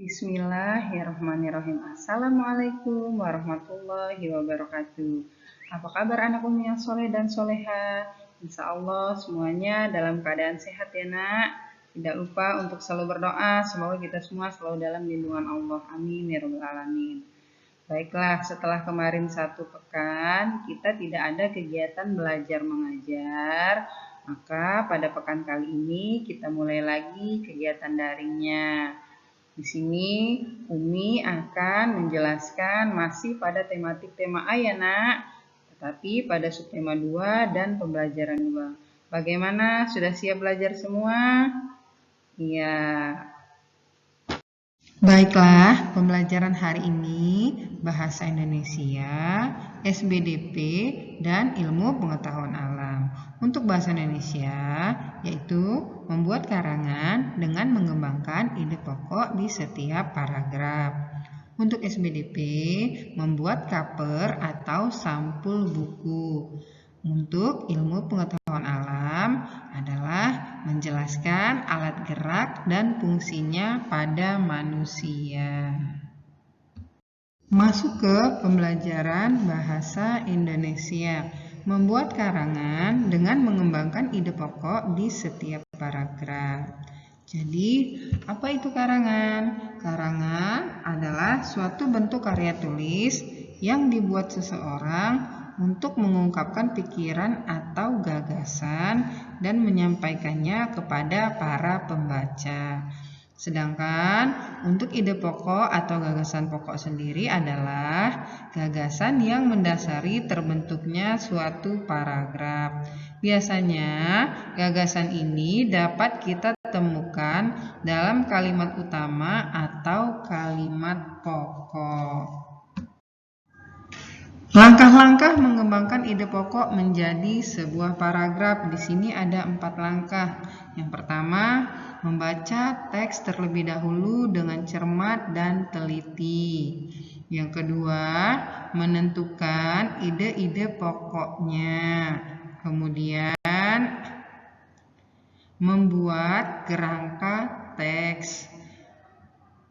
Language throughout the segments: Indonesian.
Bismillahirrahmanirrahim. Assalamualaikum warahmatullahi wabarakatuh. Apa kabar anak umi yang soleh dan soleha? Insya Allah semuanya dalam keadaan sehat ya nak. Tidak lupa untuk selalu berdoa, semoga kita semua selalu dalam lindungan Allah. Amin ya rabbal alamin. Baiklah, setelah kemarin 1 pekan kita tidak ada kegiatan belajar mengajar, maka pada pekan kali ini kita mulai lagi kegiatan daringnya. Di sini Umi akan menjelaskan masih pada tematik tema A ya nak, tetapi pada subtema 2 dan pembelajaran 2. Bagaimana? Sudah siap belajar semua? Iya. Baiklah, pembelajaran hari ini Bahasa Indonesia, SBDP, dan Ilmu Pengetahuan Alam. Untuk Bahasa Indonesia, yaitu membuat karangan dengan mengembangkan ide pokok di setiap paragraf. Untuk SBDP, membuat cover atau sampul buku. Untuk ilmu pengetahuan alam adalah menjelaskan alat gerak dan fungsinya pada manusia. Masuk ke pembelajaran bahasa Indonesia. Membuat karangan dengan mengembangkan ide pokok di setiap paragraf. Jadi, apa itu karangan? Karangan adalah suatu bentuk karya tulis yang dibuat seseorang untuk mengungkapkan pikiran atau gagasan dan menyampaikannya kepada para pembaca. Sedangkan untuk ide pokok atau gagasan pokok sendiri adalah gagasan yang mendasari terbentuknya suatu paragraf. Biasanya gagasan ini dapat kita temukan dalam kalimat utama atau kalimat pokok. Langkah-langkah mengembangkan ide pokok menjadi sebuah paragraf. Di sini ada 4 langkah. Yang pertama, membaca teks terlebih dahulu dengan cermat dan teliti. Yang kedua, menentukan ide-ide pokoknya. Kemudian, membuat kerangka teks.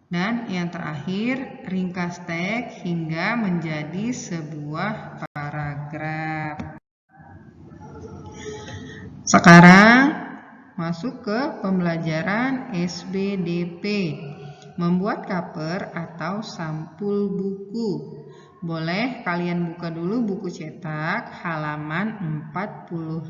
Dan yang terakhir, ringkas teks hingga menjadi sebuah paragraf. Sekarang masuk ke pembelajaran SBDP. Membuat cover atau sampul buku. Boleh kalian buka dulu buku cetak halaman 45.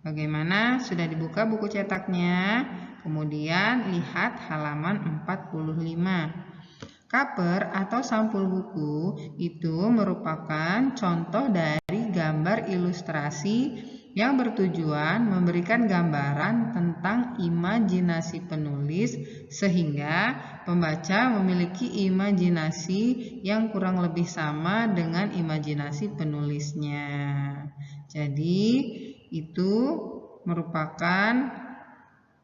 Bagaimana? Sudah dibuka buku cetaknya? Kemudian lihat halaman 45. Cover atau sampul buku itu merupakan contoh dari gambar ilustrasi yang bertujuan memberikan gambaran tentang imajinasi penulis sehingga pembaca memiliki imajinasi yang kurang lebih sama dengan imajinasi penulisnya. Jadi itu merupakan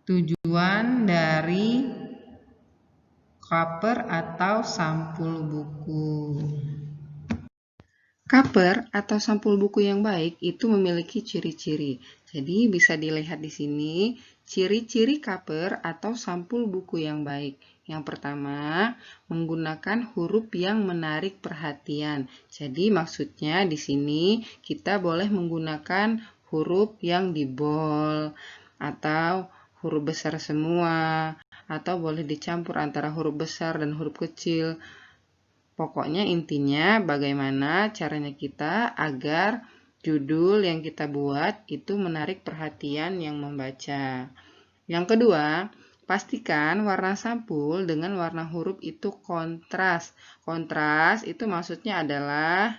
tujuan dari cover atau sampul buku. Cover atau sampul buku yang baik itu memiliki ciri-ciri. Jadi bisa dilihat di sini ciri-ciri cover atau sampul buku yang baik. Yang pertama, menggunakan huruf yang menarik perhatian. Jadi maksudnya di sini kita boleh menggunakan huruf yang di bold atau huruf besar semua, atau boleh dicampur antara huruf besar dan huruf kecil. Pokoknya intinya bagaimana caranya kita agar judul yang kita buat itu menarik perhatian yang membaca. Yang kedua, pastikan warna sampul dengan warna huruf itu kontras. Kontras itu maksudnya adalah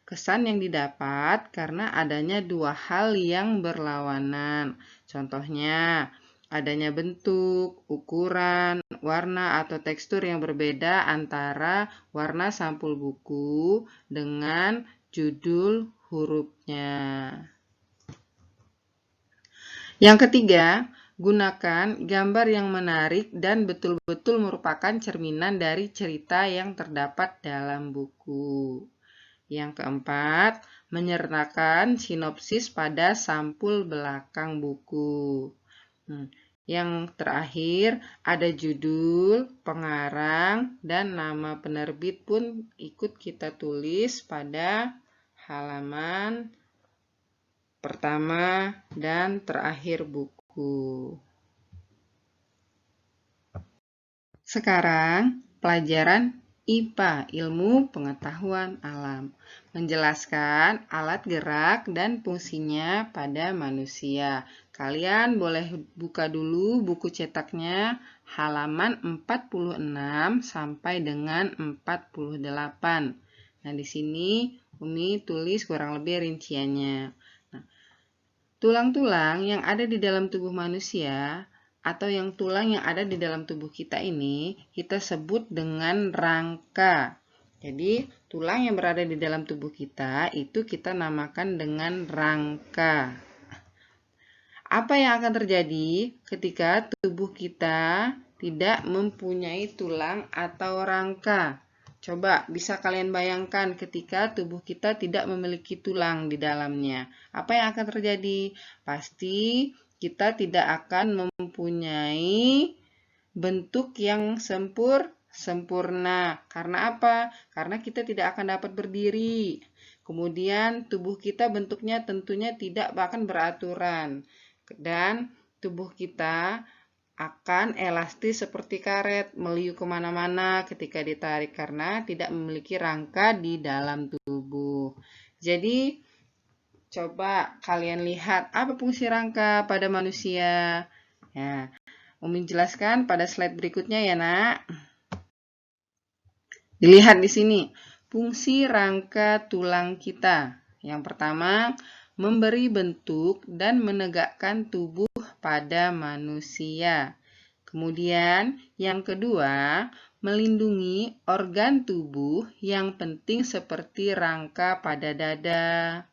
kesan yang didapat karena adanya 2 hal yang berlawanan. Contohnya, adanya bentuk, ukuran, warna, atau tekstur yang berbeda antara warna sampul buku dengan judul hurufnya. Yang ketiga, gunakan gambar yang menarik dan betul-betul merupakan cerminan dari cerita yang terdapat dalam buku. Yang keempat, menyertakan sinopsis pada sampul belakang buku. Yang terakhir ada judul, pengarang, dan nama penerbit pun ikut kita tulis pada halaman pertama dan terakhir buku. Sekarang pelajaran IPA, Ilmu Pengetahuan Alam, menjelaskan alat gerak dan fungsinya pada manusia. Kalian boleh buka dulu buku cetaknya halaman 46 sampai dengan 48. Nah, di sini Umi tulis kurang lebih rinciannya. Nah, tulang-tulang yang ada di dalam tubuh manusia atau yang tulang yang ada di dalam tubuh kita ini kita sebut dengan rangka. Jadi, tulang yang berada di dalam tubuh kita itu kita namakan dengan rangka. Apa yang akan terjadi ketika tubuh kita tidak mempunyai tulang atau rangka? Coba bisa kalian bayangkan ketika tubuh kita tidak memiliki tulang di dalamnya. Apa yang akan terjadi? Pasti kita tidak akan mempunyai bentuk yang sempurna. Karena apa? Karena kita tidak akan dapat berdiri. Kemudian tubuh kita bentuknya tentunya tidak akan beraturan. Dan tubuh kita akan elastis seperti karet, meliuk kemana-mana ketika ditarik karena tidak memiliki rangka di dalam tubuh. Jadi, coba kalian lihat apa fungsi rangka pada manusia. Ya, Umi jelaskan pada slide berikutnya ya, Nak. Dilihat di sini, fungsi rangka tulang kita. Yang pertama, memberi bentuk dan menegakkan tubuh pada manusia. Kemudian, yang kedua, melindungi organ tubuh yang penting seperti rangka pada dada.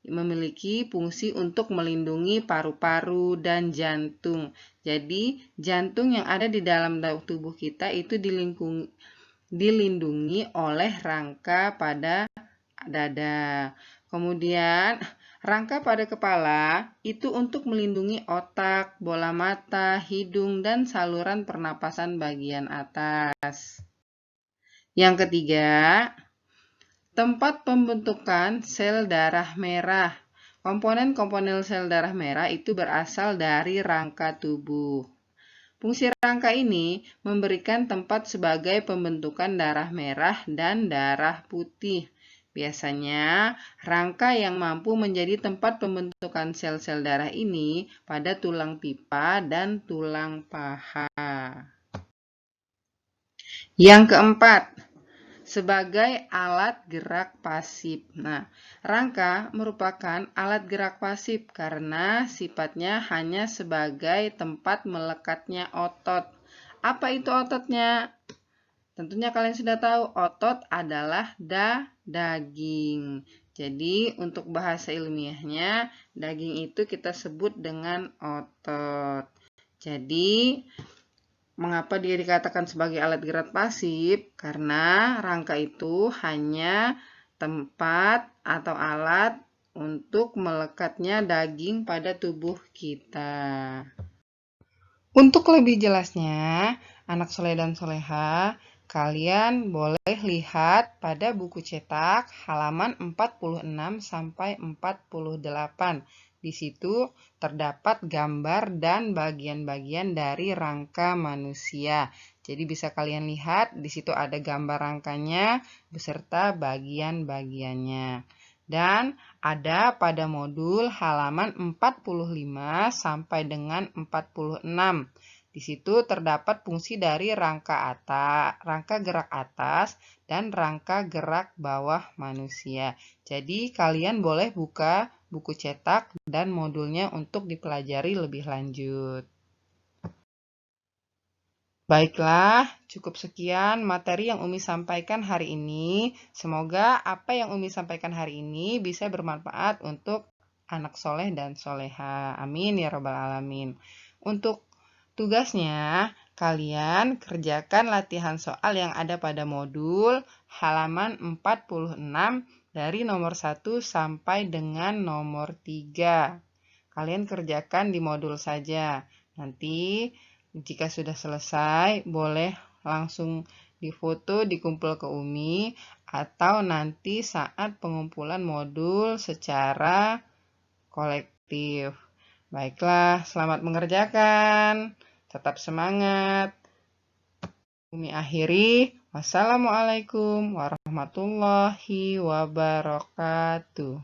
Memiliki fungsi untuk melindungi paru-paru dan jantung. Jadi, jantung yang ada di dalam tubuh kita itu dilindungi oleh rangka pada dada. Kemudian, rangka pada kepala itu untuk melindungi otak, bola mata, hidung, dan saluran pernapasan bagian atas. Yang ketiga, tempat pembentukan sel darah merah. Komponen-komponen sel darah merah itu berasal dari rangka tubuh. Fungsi rangka ini memberikan tempat sebagai pembentukan darah merah dan darah putih. Biasanya, rangka yang mampu menjadi tempat pembentukan sel-sel darah ini pada tulang pipa dan tulang paha. Yang keempat, sebagai alat gerak pasif. Nah, rangka merupakan alat gerak pasif karena sifatnya hanya sebagai tempat melekatnya otot. Apa itu ototnya? Tentunya kalian sudah tahu, otot adalah daging. Jadi, untuk bahasa ilmiahnya, daging itu kita sebut dengan otot. Jadi, mengapa dia dikatakan sebagai alat gerak pasif? Karena rangka itu hanya tempat atau alat untuk melekatnya daging pada tubuh kita. Untuk lebih jelasnya, anak soleh dan soleha, kalian boleh lihat pada buku cetak halaman 46 sampai 48. Di situ terdapat gambar dan bagian-bagian dari rangka manusia. Jadi bisa kalian lihat, di situ ada gambar rangkanya beserta bagian-bagiannya. Dan ada pada modul halaman 45 sampai dengan 46. Di situ terdapat fungsi dari rangka gerak atas, dan rangka gerak bawah manusia. Jadi kalian boleh buka buku cetak dan modulnya untuk dipelajari lebih lanjut. Baiklah, cukup sekian materi yang Umi sampaikan hari ini. Semoga apa yang Umi sampaikan hari ini bisa bermanfaat untuk anak soleh dan soleha. Amin ya robbal alamin. Untuk tugasnya, kalian kerjakan latihan soal yang ada pada modul halaman 46 dari nomor 1 sampai dengan nomor 3. Kalian kerjakan di modul saja. Nanti jika sudah selesai, boleh langsung difoto, dikumpul ke Umi, atau nanti saat pengumpulan modul secara kolektif. Baiklah, selamat mengerjakan. Tetap semangat. Umi akhiri. Wassalamualaikum warahmatullahi wabarakatuh.